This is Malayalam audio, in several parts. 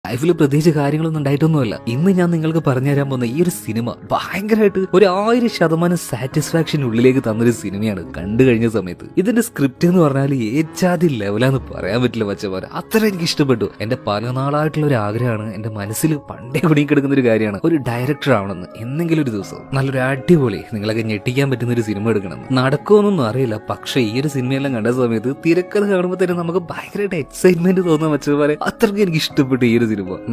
ലൈഫിൽ പ്രത്യേകിച്ച് കാര്യങ്ങളൊന്നും ഉണ്ടായിട്ടൊന്നുമല്ല. ഇന്ന് ഞാൻ നിങ്ങൾക്ക് പറഞ്ഞു തരാൻ പോകുന്ന ഈ ഒരു സിനിമ ഭയങ്കരമായിട്ട് ഒരു 1000% സാറ്റിസ്ഫാക്ഷൻ ഉള്ളിലേക്ക് തന്നൊരു സിനിമയാണ് കണ്ടു കഴിഞ്ഞ സമയത്ത്. ഇതിന്റെ സ്ക്രിപ്റ്റ് എന്ന് പറഞ്ഞാൽ ഏച്ചാതി ലെവലാന്ന് പറയാൻ പറ്റില്ല മച്ചമാരെ. അത്ര എനിക്ക് ഇഷ്ടപ്പെട്ടു. എന്റെ പല നാളായിട്ടുള്ള ഒരു ആഗ്രഹമാണ്, എന്റെ മനസ്സിൽ പണ്ടേ കുടുങ്ങിക്കിടക്കുന്ന ഒരു കാര്യമാണ് ഒരു ഡയറക്ടർ ആവണമെന്ന്. എന്തെങ്കിലും ഒരു ദിവസം നല്ലൊരു അടിപൊളി നിങ്ങളൊക്കെ ഞെട്ടിക്കാൻ പറ്റുന്ന ഒരു സിനിമ എടുക്കണമെന്ന്. നടക്കുമെന്നൊന്നും അറിയില്ല, പക്ഷേ ഈ ഒരു സിനിമയെല്ലാം കണ്ട സമയത്ത് തിരക്കഥ കാണുമ്പോൾ തന്നെ നമുക്ക് ഭയങ്കരമായിട്ട് എക്സൈറ്റ്മെന്റ് തോന്നുന്ന മച്ചമാരെ. അത്രയ്ക്ക് എനിക്ക് ഇഷ്ടപ്പെട്ടു ഈ ഒരു സിനിമ.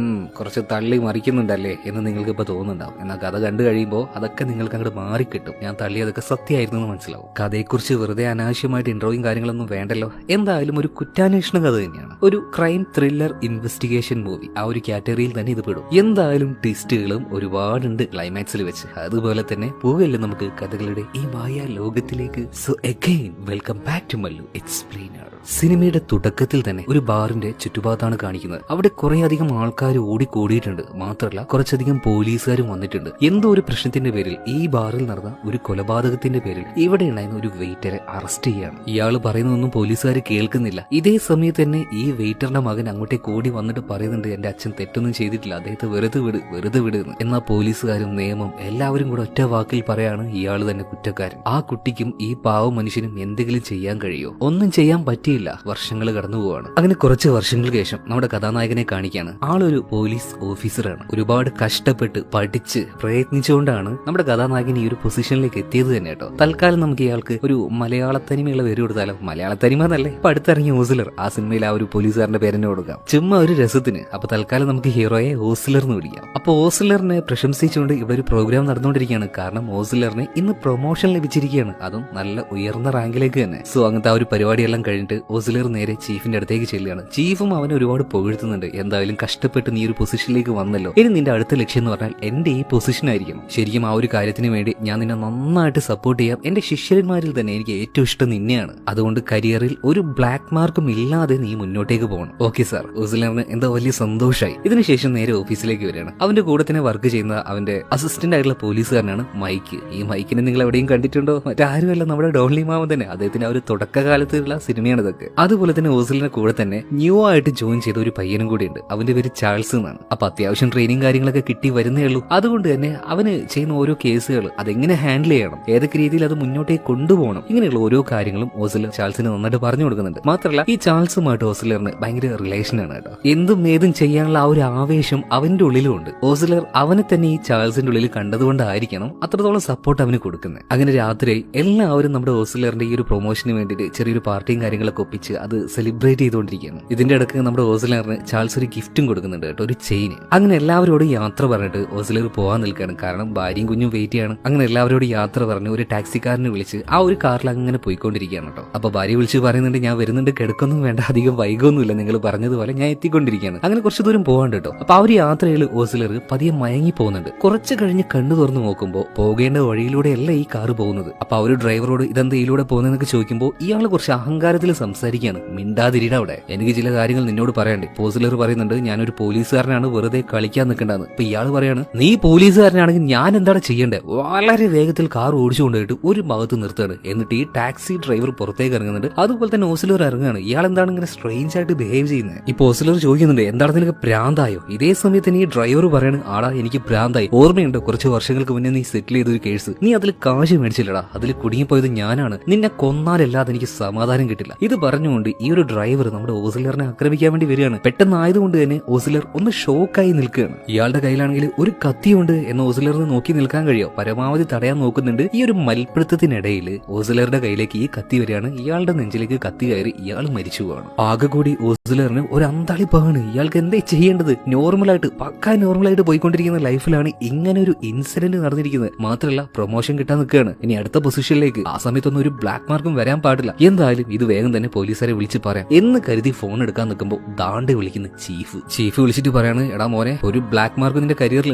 കുറച്ച് തള്ളി മറിക്കുന്നുണ്ടല്ലേ എന്ന് നിങ്ങൾക്ക് ഇപ്പൊ തോന്നുന്നുണ്ടാവും. എന്നാൽ കഥ കണ്ടു കഴിയുമ്പോൾ അതൊക്കെ നിങ്ങൾക്ക് അങ്ങോട്ട് മാറിക്കിട്ടും. ഞാൻ തള്ളിയതൊക്കെ സത്യമായിരുന്നു എന്ന് മനസ്സിലാവും. കഥയെക്കുറിച്ച് വെറുതെ അനാവശ്യമായിട്ട് ഇൻട്രോയും കാര്യങ്ങളൊന്നും വേണ്ടല്ലോ. എന്തായാലും ഒരു കുറ്റാന്വേഷണ കഥ തന്നെയാണ്, ഒരു ക്രൈം ത്രില്ലർ ഇൻവെസ്റ്റിഗേഷൻ മൂവി. ആ ഒരു കാറ്റഗറിയിൽ തന്നെ ഇത് പെടും. എന്തായാലും ട്വിസ്റ്റുകളും ഒരുപാടുണ്ട് ക്ലൈമാക്സിൽ വെച്ച്. അതുപോലെ തന്നെ പോകല്ലേ നമുക്ക് കഥകളുടെ ഈ മായ ലോകത്തിലേക്ക്. So again welcome back to Mallu explainer. സിനിമയുടെ തുടക്കത്തിൽ തന്നെ ഒരു ബാറിന്റെ ചുറ്റുഭാഗത്താണ് കാണിക്കുന്നത്. അവിടെ കുറെ അധികം ആൾക്കാർ ഓടിക്കൂടിയിട്ടുണ്ട്. മാത്രമല്ല കുറച്ചധികം പോലീസുകാരും വന്നിട്ടുണ്ട്. എന്തോ ഒരു പ്രശ്നത്തിന്റെ പേരിൽ, ഈ ബാറിൽ നടന്ന ഒരു കൊലപാതകത്തിന്റെ പേരിൽ ഇവിടെ ഉണ്ടായിരുന്ന ഒരു വെയിറ്ററെ അറസ്റ്റ് ചെയ്യാണ്. ഇയാൾ പറയുന്നതൊന്നും പോലീസുകാർ കേൾക്കുന്നില്ല. ഇതേ സമയത്ത് തന്നെ ഈ വെയിറ്ററിന്റെ മകൻ അങ്ങോട്ടേക്ക് ഓടി വന്നിട്ട് പറയുന്നുണ്ട്, എന്റെ അച്ഛൻ തെറ്റൊന്നും ചെയ്തിട്ടില്ല, അദ്ദേഹത്തെ വെറുതെ വിട് എന്ന്. എന്നാൽ പോലീസുകാരും നിയമം എല്ലാവരും കൂടെ ഒറ്റ വാക്കിൽ പറയാണ് ഇയാൾ തന്നെ കുറ്റക്കാരൻ. ആ കുട്ടിക്കും ഈ പാവ മനുഷ്യനും എന്തെങ്കിലും ചെയ്യാൻ കഴിയോ? ഒന്നും ചെയ്യാൻ പറ്റിയില്ല. വർഷങ്ങൾ കടന്നു പോവാണ്. അങ്ങനെ കുറച്ച് വർഷങ്ങൾക്ക് ശേഷം നമ്മുടെ കഥാനായകനെ കാണിക്കാണ്. ആളൊരു പോലീസ് ഓഫീസറാണ്. ഒരുപാട് കഷ്ടപ്പെട്ട് പഠിച്ച് പ്രയത്നിച്ചുകൊണ്ടാണ് നമ്മുടെ കഥാനായകൻ ഈ ഒരു പൊസിഷനിലേക്ക് എത്തിയത് തന്നെ കേട്ടോ. തൽക്കാലം നമുക്ക് ഇയാൾക്ക് ഒരു മലയാള തനിമയുള്ള പേര് കൊടുത്താലോ? മലയാള തനിമ എന്നല്ലേ, ഇപ്പൊ അടുത്തിറങ്ങിയ ഓസ്ലർ, ആ സിനിമയിൽ ആ ഒരു പോലീസുകാരന്റെ പേരെന്നെ കൊടുക്കാം, ചുമ്മാ ഒരു രസത്തിന്. അപ്പൊ തൽക്കാലം നമുക്ക് ഹീറോയെ ഓസ്ലർ എന്ന് വിളിക്കാം. അപ്പൊ ഓസ്ലറിനെ പ്രശംസിച്ചുകൊണ്ട് ഇവിടെ ഒരു പ്രോഗ്രാം നടന്നുകൊണ്ടിരിക്കുകയാണ്. കാരണം ഓസ്ലറിന് ഇന്ന് പ്രൊമോഷൻ ലഭിച്ചിരിക്കുകയാണ്, അതും നല്ല ഉയർന്ന റാങ്കിലേക്ക് തന്നെ. സോ അങ്ങനത്തെ ആ ഒരു പരിപാടിയെല്ലാം കഴിഞ്ഞിട്ട് ഓസ്ലർ നേരെ ചീഫിന്റെ അടുത്തേക്ക് ചെല്ലുകയാണ്. ചീഫും അവനെ ഒരുപാട് പുകഴ്ത്തുന്നുണ്ട്. എന്തായാലും കഷ്ടപ്പെട്ട് നീ ഒരു പൊസിഷനിലേക്ക് വന്നല്ലോ, ഇനി നിന്റെ അടുത്ത ലക്ഷ്യം എന്ന് പറഞ്ഞാൽ എന്റെ ഈ പൊസിഷൻ ആയിരിക്കും. ശരിക്കും ആ ഒരു കാര്യത്തിന് വേണ്ടി ഞാൻ നിന്നെ നന്നായിട്ട് സപ്പോർട്ട് ചെയ്യാം. എന്റെ ശിഷ്യന്മാരിൽ തന്നെ എനിക്ക് ഏറ്റവും ഇഷ്ടം നിന്നെയാണ്. അതുകൊണ്ട് കരിയറിൽ ഒരു ബ്ലാക്ക് മാർക്കും ഇല്ലാതെ നീ മുന്നോട്ടേക്ക് പോകണം. Okay sir. ഓസ്ലറിന് എന്താ വലിയ സന്തോഷമായി. ഇതിനുശേഷം നേരെ ഓഫീസിലേക്ക് വരികയാണ്. അവന്റെ കൂടെ തന്നെ വർക്ക് ചെയ്യുന്ന അവന്റെ അസിസ്റ്റന്റ് ആയിട്ടുള്ള പോലീസുകാരനാണ് മൈക്ക്. ഈ മൈക്കിനെ നിങ്ങൾ എവിടെയും കണ്ടിട്ടുണ്ടോ? മറ്റാരുമല്ല, നമ്മുടെ ഡോൺലി മാമൻ തന്നെ. അദ്ദേഹത്തിന്റെ ആ ഒരു തുടക്കകാലത്തുള്ള സിനിമയാണ് ഇതൊക്കെ. അതുപോലെ തന്നെ ഓസ്ലറിന്റെ കൂടെ തന്നെ ന്യൂ ആയിട്ട് ജോയിൻ ചെയ്ത ഒരു പയ്യനും കൂടി ഉണ്ട്. അവന്റെ പേര് ചാൾസ് എന്നാണ്. അപ്പൊ അത്യാവശ്യം ട്രെയിനിങ് കാര്യങ്ങളൊക്കെ കിട്ടി വരുന്നേ ഉള്ളൂ. അതുകൊണ്ട് തന്നെ അവന് ചെയ്യുന്ന ഓരോ കേസുകൾ അതെങ്ങനെ ഹാൻഡിൽ ചെയ്യണം, ഏതൊക്കെ രീതിയിൽ അത് മുന്നോട്ടേക്ക് കൊണ്ടുപോകണം, ഇങ്ങനെയുള്ള ഓരോ കാര്യങ്ങളും ഓസ്ലർ ചാൾസിന് നന്നായിട്ട് പറഞ്ഞു കൊടുക്കുന്നുണ്ട്. മാത്രമല്ല ഈ ചാൾസുമായിട്ട് ഓസ്ലറിന് ഭയങ്കര റിലേഷനാണ് കേട്ടോ. എന്തും ഏതും ചെയ്യാനുള്ള ആ ഒരു ആവേശം അവന്റെ ഉള്ളിലും ഉണ്ട്. ഓസ്ലർ അവനെ തന്നെ ഈ ചാൾസിന്റെ ഉള്ളിൽ കണ്ടതുകൊണ്ടായിരിക്കണം അത്രത്തോളം സപ്പോർട്ട് അവന് കൊടുക്കുന്നത്. അങ്ങനെ രാത്രി എല്ലാവരും നമ്മുടെ ഓസ്ലറിന്റെ ഈ ഒരു പ്രൊമോഷന് വേണ്ടിയിട്ട് ചെറിയൊരു പാർട്ടിയും കാര്യങ്ങളൊക്കെ ഒപ്പിച്ച് അത് സെലിബ്രേറ്റ് ചെയ്തുകൊണ്ടിരിക്കുകയാണ്. ഇതിന്റെ ഇടയ്ക്ക് നമ്മുടെ ഓസ്ലറിന് ചാൾസ് ഒരു ഗിഫ്റ്റും കൊടുക്കുന്നുണ്ട് കേട്ടോ, ഒരു ചെയിൻ. അങ്ങനെ എല്ലാവരോടും യാത്ര പറഞ്ഞിട്ട് ഓസ്ലർ പോകാൻ നിൽക്കുകയാണ്. കാരണം ഭാര്യയും കുഞ്ഞും വെയിറ്റ് ചെയ്യാണ്. അങ്ങനെ എല്ലാവരോടും യാത്ര പറഞ്ഞ് ഒരു ടാക്സിക്കാരനെ വിളിച്ച് ആ ഒരു കാറിൽ അങ്ങനെ പോയിക്കൊണ്ടിരിക്കുകയാണ് കേട്ടോ. അപ്പൊ ഭാര്യ വിളിച്ച് പറയുന്നുണ്ട്, ഞാൻ വരുന്നുണ്ട്, കിടക്കൊന്നും വേണ്ട, അധികം വൈകൊന്നുമില്ല, നിങ്ങൾ പറഞ്ഞതുപോലെ ഞാൻ എത്തിക്കൊണ്ടിരിക്കുകയാണ്. അങ്ങനെ കുറച്ച് ദൂരം പോകാണ്ട് കേട്ടോ. അപ്പൊ ആ ഒരു യാത്രയിൽ ഓസ്ലർ പതിയെ മയങ്ങി പോകുന്നുണ്ട്. കുറച്ച് കഴിഞ്ഞ് കണ്ണു തുറന്നു നോക്കുമ്പോൾ പോകേണ്ട വഴിയിലൂടെയല്ല ഈ കാറ് പോകുന്നത്. അപ്പൊ ആ ഒരു ഡ്രൈവറോട് ഇതെന്താ ഇതിലൂടെ പോകുന്നതെന്നൊക്കെ ചോദിക്കുമ്പോൾ ഇയാൾ കുറച്ച് അഹങ്കാരത്തിൽ സംസാരിക്കുകയാണ്. മിണ്ടാതിരിട അവിടെ, എനിക്ക് ചില കാര്യങ്ങൾ നിന്നോട് പറയാണ്ട്. ഓസ്ലർ പറയുന്നുണ്ട്, ഞാനൊരു പോലീസുകാരനാണ്, വെറുതെ കളിക്കാൻ നിൽക്കേണ്ടതെന്ന്. അപ്പൊ ഇയാൾ പറയാണ്, നീ പോലീസുകാരനാണെങ്കിൽ ഞാൻ എന്താണ് ചെയ്യേണ്ടത്? വളരെ വേഗത്തിൽ കാർ ഓടിച്ചു കൊണ്ടുപോയിട്ട് ഒരു ഭാഗത്ത് നിർത്തുകയാണ്. എന്നിട്ട് ഈ ടാക്സി ഡ്രൈവർ പുറത്തേക്ക് ഇറങ്ങുന്നുണ്ട്. അതുപോലെ തന്നെ ഓസ്ലർ ഇറങ്ങുകയാണ്. ഇയാൾ എന്താണ് ഇങ്ങനെ സ്ട്രേഞ്ച് ആയിട്ട് ബിഹേവ് ചെയ്യുന്നത്? ഇപ്പൊ ഓസ്ലർ ചോദിക്കുന്നുണ്ട്, എന്താണ് നിനക്ക് ഭ്രാന്തായോ? ഇതേ സമയത്ത് ഈ ഡ്രൈവർ പറയാണ്, ആടാ എനിക്ക് ഭ്രാന്തായി. ഓർമ്മയുണ്ടോ കുറച്ച് വർഷങ്ങൾക്ക് മുന്നേ നീ സെറ്റിൽ ചെയ്തൊരു കേസ്? നീ അതിൽ കാശ് മേടിച്ചില്ലടാ, അതിൽ കുടുങ്ങിപ്പോയത് ഞാനാണ്. നിന്നെ കൊന്നാലല്ലാതെ എനിക്ക് സമാധാനം കിട്ടില്ല. ഇത് പറഞ്ഞുകൊണ്ട് ഈ ഒരു ഡ്രൈവർ നമ്മുടെ ഓസ്ലറിനെ ആക്രമിക്കാൻ വേണ്ടി വരികയാണ്. പെട്ടെന്നായതുകൊണ്ട് തന്നെ ഓസ്ലർ ഒന്ന് ഷോക്കായി നിൽക്കുകയാണ്. ഇയാളുടെ കയ്യിലാണെങ്കിൽ ഒരു കത്തിയുണ്ട് എന്ന് ഓസ്ലറിന് നോക്കി നിൽക്കാൻ കഴിയോ? പരമാവധി തടയാൻ നോക്കുന്നുണ്ട്. ഈ ഒരു മൽപ്പിടുത്തത്തിനിടയിൽ ഓസ്ലറുടെ കയ്യിലേക്ക് ഈ കത്തി വരികയാണ്. ഇയാളുടെ നെഞ്ചിലേക്ക് കത്തി കയറി ഇയാൾ മരിച്ചു പോവാണ്. ആകെ കൂടി ഓസ്ലറിന് ഒരു അന്താളിപ്പാണ്. ഇയാൾക്ക് എന്തേ ചെയ്യേണ്ടത്? നോർമലായിട്ട് പക്കാ നോർമലായിട്ട് പോയിക്കൊണ്ടിരിക്കുന്ന ലൈഫിലാണ് ഇങ്ങനെ ഒരു ഇൻസിഡന്റ് നടന്നിരിക്കുന്നത്. മാത്രമല്ല പ്രൊമോഷൻ കിട്ടാൻ നിൽക്കുകയാണ് ഇനി അടുത്ത പൊസിഷനിലേക്ക്. ആ സമയത്തൊന്നും ഒരു ബ്ലാക്ക് മാർക്കും വരാൻ പാടില്ല. എന്തായാലും ഇത് വേഗം തന്നെ പോലീസുകാരെ വിളിച്ച് പറയാം എന്ന് കരുതി ഫോൺ എടുക്കാൻ നിൽക്കുമ്പോൾ ദാണ്ടെ വിളിക്കുന്ന ചീഫ് വിളിച്ചിട്ട് പറയാണ്, എടാ മോനെ, ഒരു ബ്ലാക്ക് മാർക്ക് നിന്റെ കരിയറിൽ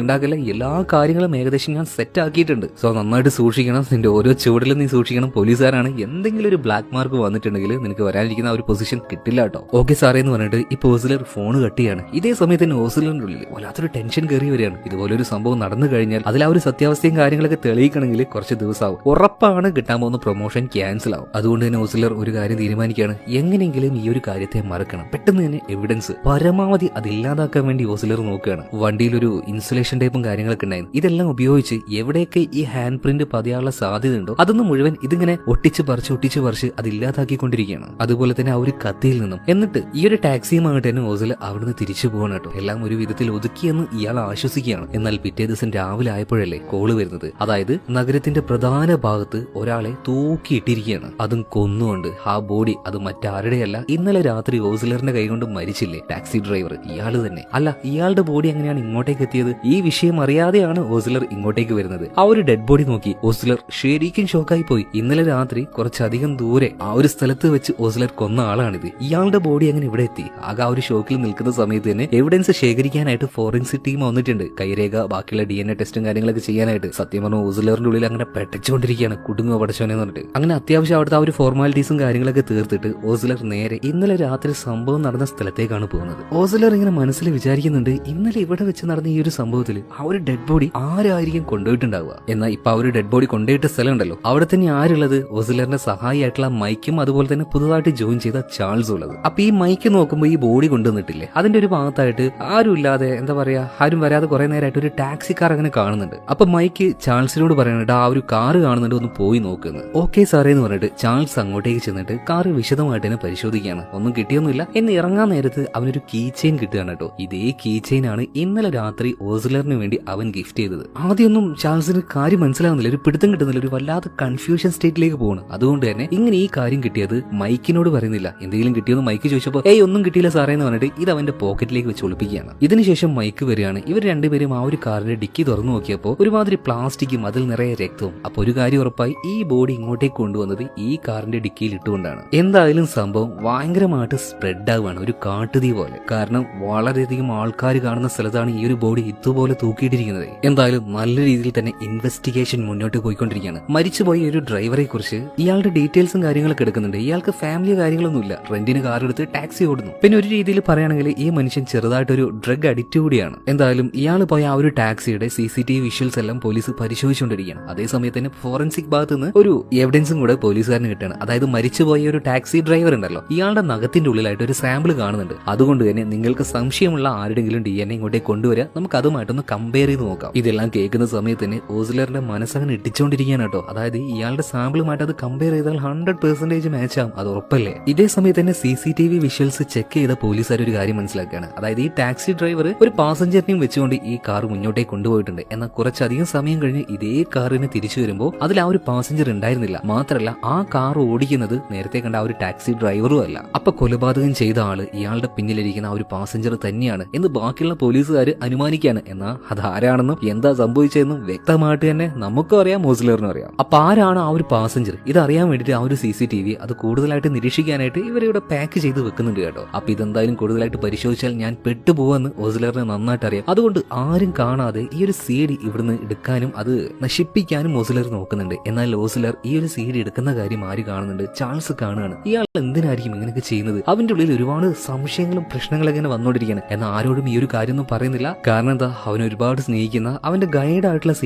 ഉണ്ടാക്കില്ല, എല്ലാ കാര്യങ്ങളും ഏകദേശം ഞാൻ സെറ്റ് ആക്കിയിട്ടുണ്ട്. സോ നന്നായിട്ട് സൂക്ഷിക്കണം, നിന്റെ ഓരോ ചുവടിലും നീ സൂക്ഷിക്കണം. പോലീസുകാരാണ്, എന്തെങ്കിലും ഒരു ബ്ലാക്ക് മാർക്ക് വന്നിട്ടുണ്ടെങ്കിൽ നിനക്ക് വരാനിരിക്കുന്ന ആ ഒരു പൊസിഷൻ കിട്ടില്ല കേട്ടോ. ഓക്കെ സാറേ എന്ന് പറഞ്ഞിട്ട് ഇപ്പൊ ഓസ്ലർ ഫോൺ കട്ടിയാണ്. ഇതേ സമയത്ത് തന്നെ ഓസ്ലറിന്റെ ഉള്ളിൽ വല്ലാത്തൊരു ടെൻഷൻ കയറി വരികയാണ്. ഇതുപോലൊരു സംഭവം നടന്നു കഴിഞ്ഞാൽ അതിൽ ആ ഒരു സത്യാവസ്ഥയും കാര്യങ്ങളൊക്കെ തെളിയിക്കണമെങ്കിൽ കുറച്ച് ദിവസമാവും. ഉറപ്പാണ് കിട്ടാൻ പോകുന്ന പ്രൊമോഷൻ ക്യാൻസൽ ആവും. അതുകൊണ്ട് തന്നെ ഓസ്ലർ ഒരു കാര്യം തീരുമാനിക്കുകയാണ്, എങ്ങനെയെങ്കിലും ഈ ഒരു കാര്യത്തെ മറക്കണം. പെട്ടെന്ന് തന്നെ എവിഡൻസ് പരമാവധി അത് ഇല്ലാതാക്കാൻ വേണ്ടി ഓസിലർ നോക്കുകയാണ്. വണ്ടിയിൽ ഒരു ഇൻസുലേഷൻ ടേപ്പും കാര്യങ്ങളൊക്കെ ഉണ്ടായിരുന്നു. ഇതെല്ലാം ഉപയോഗിച്ച് എവിടെയൊക്കെ ഈ ഹാൻഡ് പ്രിന്റ് പതിയാനുള്ള സാധ്യത ഉണ്ടോ അതൊന്നും മുഴുവൻ ഇതിങ്ങനെ ഒട്ടിച്ച് പറിച്ച് അത് ഇല്ലാതാക്കിക്കൊണ്ടിരിക്കുകയാണ്. അതുപോലെ തന്നെ ആ ഒരു കത്തിയിൽ നിന്നും. എന്നിട്ട് ഈ ഒരു ടാക്സിയുമായിട്ട് തന്നെ ഓസിലർ അവിടുന്ന് തിരിച്ചു പോകണം കേട്ടോ. എല്ലാം ഒരു വിധത്തിൽ ഒതുക്കിയെന്ന് ഇയാൾ ആശ്വസിക്കുകയാണ്. എന്നാൽ പിറ്റേ ദിവസം രാവിലെ ആയപ്പോഴല്ലേ കോള് വരുന്നത്. അതായത് നഗരത്തിന്റെ പ്രധാന ഭാഗത്ത് ഒരാളെ തൂക്കിയിട്ടിരിക്കുകയാണ്. അതും കൊന്നുകൊണ്ട്. ആ ബോഡി അത് മറ്റാരുടെയല്ല, ഇന്നലെ രാത്രി ഓസിലറിന്റെ കൈകൊണ്ട് മരിച്ചില്ലേ ടാക്സി ഡ്രൈവർ, ഇയാള് തന്നെ. അല്ല, ഇയാളുടെ ബോഡി എങ്ങനെയാണ് ഇങ്ങോട്ടേക്ക് എത്തിയത്? ഈ വിഷയം അറിയാതെയാണ് ഓസിലർ ഇങ്ങോട്ടേക്ക് വരുന്നത്. ആ ഒരു ഡെഡ് ബോഡി നോക്കി ഓസിലർ ശരിക്കും ഷോക്കായി പോയി. ഇന്നലെ രാത്രി കുറച്ചധികം ദൂരെ ആ ഒരു സ്ഥലത്ത് വെച്ച് ഓസിലർ കൊന്ന ആളാണിത്. ഇയാളുടെ ബോഡി എങ്ങനെ ഇവിടെ എത്തി? ആകെ ആ ഒരു ഷോക്കിൽ നിൽക്കുന്ന സമയത്ത് തന്നെ എവിഡൻസ് ശേഖരിക്കാനായിട്ട് ഫോറൻസിക് ടീം വന്നിട്ടുണ്ട്. കൈരേഖ, ബാക്കിയുള്ള DNA ടെസ്റ്റും കാര്യങ്ങളൊക്കെ ചെയ്യാനായിട്ട്. സത്യം പറഞ്ഞ ഓസിലറിന്റെ ഉള്ളിൽ അങ്ങനെ പെട്ടച്ചുകൊണ്ടിരിക്കുകയാണ്, കുടുങ്ങോ പടച്ചോനെ പറഞ്ഞിട്ട്. അങ്ങനെ അത്യാവശ്യം അവിടുത്തെ ആ ഒരു ഫോർമാലിറ്റീസും കാര്യങ്ങളൊക്കെ തീർത്തിട്ട് ഓസിലർ നേരെ ഇന്നലെ രാത്രി സംഭവം നടന്ന സ്ഥലത്തേക്കാണ് പോകുന്നത്. ഓസിലർ ഇങ്ങനെ മനസ്സിൽ വിചാരിക്കുന്നുണ്ട്, ഇന്നലെ ഇവിടെ വെച്ച് നടന്ന ഈ ഒരു സംഭവത്തിൽ ആ ഒരു ഡെഡ് ബോഡി ആരായിരിക്കും കൊണ്ടുപോയിട്ടുണ്ടാവുക. എന്നാൽ ഇപ്പൊ ആ ഒരു ഡെഡ് ബോഡി കൊണ്ടുപോയിട്ട സ്ഥലം ഉണ്ടല്ലോ, അവിടെ തന്നെ ആരുള്ളത്? ഓസിലറിന്റെ സഹായിയായിട്ടുള്ള മൈക്കും അതുപോലെ തന്നെ പുതുതായിട്ട് ജോയിൻ ചെയ്ത ചാൾസും ഉള്ളത്. അപ്പൊ ഈ മൈക്ക് നോക്കുമ്പോൾ ഈ ബോഡി കൊണ്ടുവന്നിട്ടില്ലേ, അതിന്റെ ഒരു ഭാഗത്തായിട്ട് ആരും ഇല്ലാതെ, എന്താ പറയാ, ആരും വരാതെ കുറെ നേരമായിട്ട് ഒരു ടാക്സി കാർ അങ്ങനെ കാണുന്നുണ്ട്. അപ്പൊ മൈക്ക് ചാൾസിനോട് പറയുന്നുണ്ട്, ആ ഒരു കാറ് കാണുന്നുണ്ട്, ഒന്ന് പോയി നോക്കുന്നത്. ഓക്കെ സാറേ എന്ന് പറഞ്ഞിട്ട് ചാൾസ് അങ്ങോട്ടേക്ക് ചെന്നിട്ട് കാറ് വിശദമായിട്ട് തന്നെ പരിശോധിക്കുകയാണ്. ഒന്നും കിട്ടിയൊന്നുമില്ല എന്ന് ഇറങ്ങാൻ നേരത്ത് അവനൊരു കീ ചെയിൻ കിട്ടുകയാണ് കേട്ടോ. ഇതേ കീ ചെയിൻ ആണ് ഇന്നലെ രാത്രി ഓസിലറിന് വേണ്ടി അവൻ ഗിഫ്റ്റ് ചെയ്തത്. ആദ്യമൊന്നും ചാൾസിന് കാര്യം മനസ്സിലാവുന്നില്ല, ഒരു പിടുത്തം കിട്ടുന്നില്ല, ഒരു വല്ലാത്ത കൺഫ്യൂഷൻ സ്റ്റേറ്റിലേക്ക് പോകണം. അതുകൊണ്ട് തന്നെ ഇങ്ങനെ ഈ കാര്യം കിട്ടിയത് മൈക്കിനോട് പറയുന്നില്ല. എന്തെങ്കിലും കിട്ടിയെന്ന് മൈക്ക് ചോദിച്ചപ്പോൾ ഒന്നും കിട്ടിയില്ല സാറേ എന്ന് പറഞ്ഞിട്ട് ഇത് അവന്റെ പോക്കറ്റിലേക്ക് വെച്ച് ഒളിപ്പിക്കുകയാണ്. ഇതിനുശേഷം മൈക്ക് വരികയാണ്. ഇവർ രണ്ടുപേരും ആ ഒരു കാറിന്റെ ഡിക്കി തുറന്നു നോക്കിയപ്പോൾ ഒരുമാതിരി പ്ലാസ്റ്റിക്കും അതിൽ നിറയെ രക്തവും. അപ്പൊ ഒരു കാര്യം ഉറപ്പായി, ഈ ബോഡി ഇങ്ങോട്ടേക്ക് കൊണ്ടുവന്നത് ഈ കാറിന്റെ ഡിക്കിയിൽ ഇട്ടുകൊണ്ടാണ്. എന്തായാലും സംഭവം ഭയങ്കരമായിട്ട് സ്പ്രെഡ് ആവുകയാണ്, ഒരു കാട്ടുതീ പോലെ. കാരണം വളരെയധികം ആൾക്കാർ കാണുന്ന സ്ഥലത്താണ് ഈ ഒരു ബോഡി ഇതുപോലെ തൂക്കിയിട്ടിരിക്കുന്നത്. എന്തായാലും നല്ല രീതിയിൽ തന്നെ ഇൻവെസ്റ്റിഗേഷൻ മുന്നോട്ട് പോയിക്കൊണ്ടിരിക്കുകയാണ്. മരിച്ചുപോയ ഒരു ഡ്രൈവറെ കുറിച്ച് ഇയാളുടെ ഡീറ്റെയിൽസും കാര്യങ്ങളൊക്കെ എടുക്കുന്നുണ്ട്. ഇയാൾക്ക് ഫാമിലി കാര്യങ്ങളൊന്നുമില്ല, റെന്റിന് കാർ എടുത്ത് ടാക്സി ഓടുന്നു. പിന്നെ ഒരു രീതിയിൽ പറയുകയാണെങ്കിൽ ഈ മനുഷ്യൻ ചെറുതായിട്ടൊരു ഡ്രഗ് അഡിക്റ്റ് കൂടിയാണ്. എന്തായാലും ഇയാൾ പോയ ആ ഒരു ടാക്സിയുടെ CCTV വിഷ്വൽസ് എല്ലാം പോലീസ് പരിശോധിച്ചുകൊണ്ടിരിക്കുകയാണ്. അതേസമയത്ത് തന്നെ ഫോറൻസിക് ഭാഗത്ത് നിന്ന് ഒരു എവിഡൻസും കൂടെ പോലീസുകാരന് കിട്ടുകയാണ്. അതായത് മരിച്ചുപോയ ഒരു ടാക്സി ഡ്രൈവർ ഉണ്ടല്ലോ, ഇയാളുടെ നഖത്തിന്റെ ഉള്ളിലായിട്ട് ഒരു സാമ്പിൾ കാണുന്നുണ്ട്. അതുകൊണ്ട് തന്നെ നിങ്ങൾക്ക് സംശയമുള്ള ആരുടെങ്കിലും DNA ഇങ്ങോട്ടേക്ക് കൊണ്ടുവരിക, നമുക്ക് അതുമായിട്ടൊന്ന് കമ്പയർ ചെയ്ത് നോക്കാം. ഇതെല്ലാം കേൾക്കുന്ന സമയത്ത് തന്നെ ഓസിലറിന്റെ മനസ്സങ്ങനെ ഇട്ടിച്ചുകൊണ്ടിരിക്കുകയാണ് കേട്ടോ. അതായത് ഇയാളുടെ സാമ്പിളുമായിട്ട് അത് കമ്പയർ ചെയ്താൽ 100% മാച്ച് ആവും, അത് ഉറപ്പല്ലേ. ഇതേ സമയത്ത് തന്നെ CCTV വിഷ്വൽസ് ചെക്ക് ചെയ്ത പോലീസുകാർ ഒരു കാര്യം മനസ്സിലാക്കുകയാണ്. അതായത് ഈ ടാക്സി ഡ്രൈവർ ഒരു പാസഞ്ചറിനെയും വെച്ചുകൊണ്ട് ഈ കാർ മുന്നോട്ടേക്ക് കൊണ്ടുപോയിട്ടുണ്ട്. എന്നാൽ കുറച്ചധികം സമയം കഴിഞ്ഞ് ഇതേ കാറിന് തിരിച്ചു വരുമ്പോൾ അതിൽ ആ ഒരു പാസഞ്ചർ ഉണ്ടായിരുന്നില്ല. മാത്രമല്ല ആ കാർ ഓടിക്കുന്നത് നേരത്തെ കണ്ട ആ ഒരു ടാക്സി ഡ്രൈവറും അല്ല. അപ്പൊ കൊലപാതകം ചെയ്ത ആള് ഇയാളുടെ പിന്നിലിരിക്കുന്ന ആ ഒരു പാസഞ്ചർ തന്നെയാണ് എന്ന് ബാക്കിയുള്ള പോലീസുകാർ അനുമാനിക്കുകയാണ്. എന്നാൽ അതാരാണെന്നും എന്താ സംഭവിച്ചതെന്നും വ്യക്തമായിട്ട് തന്നെ നമുക്കും അറിയാം, ഓസിലറിനും അറിയാം. അപ്പൊ ആരാണ് ആ ഒരു പാസഞ്ചർ, ഇതറിയാൻ വേണ്ടിയിട്ട് ആ ഒരു CCTV അത് കൂടുതലായിട്ട് നിരീക്ഷിക്കാനായിട്ട് ഇവരിവിടെ പാക്ക് ചെയ്ത് വെക്കുന്നുണ്ട് കേട്ടോ. അപ്പൊ ഇതെന്തായാലും കൂടുതലായിട്ട് പരിശോധിച്ചാൽ ഞാൻ പെട്ടുപോവെന്ന് ഓസിലറിനെ നന്നായിട്ട് അറിയാം. അതുകൊണ്ട് ആരും കാണാതെ ഈ ഒരു CD ഇവിടുന്ന് എടുക്കാനും അത് നശിപ്പിക്കാനും ഓസിലർ നോക്കുന്നുണ്ട്. എന്നാൽ ഓസിലർ ഈ ഒരു CD എടുക്കുന്ന കാര്യം ആര് കാണുന്നുണ്ട്? ചാൾസ് കാണുകയാണ്. ഇയാൾ എന്തിനായിരിക്കും ഇങ്ങനെയൊക്കെ ചെയ്യുന്നത്? അവന്റെ ഉള്ളിൽ ഒരുപാട് സംശയങ്ങളും പ്രശ്നങ്ങളൊക്കെ ഇങ്ങനെ വന്നുകൊണ്ടിരിക്കുകയാണ്. എന്നാൽ ആരോടും ഈ ഒരു കാര്യമൊന്നും പറയുന്നില്ല. കാരണം എന്താ, അവൻ ഒരുപാട് സ്നേഹിക്കുന്ന അവന്റെ ഗൈഡായിട്ടുള്ള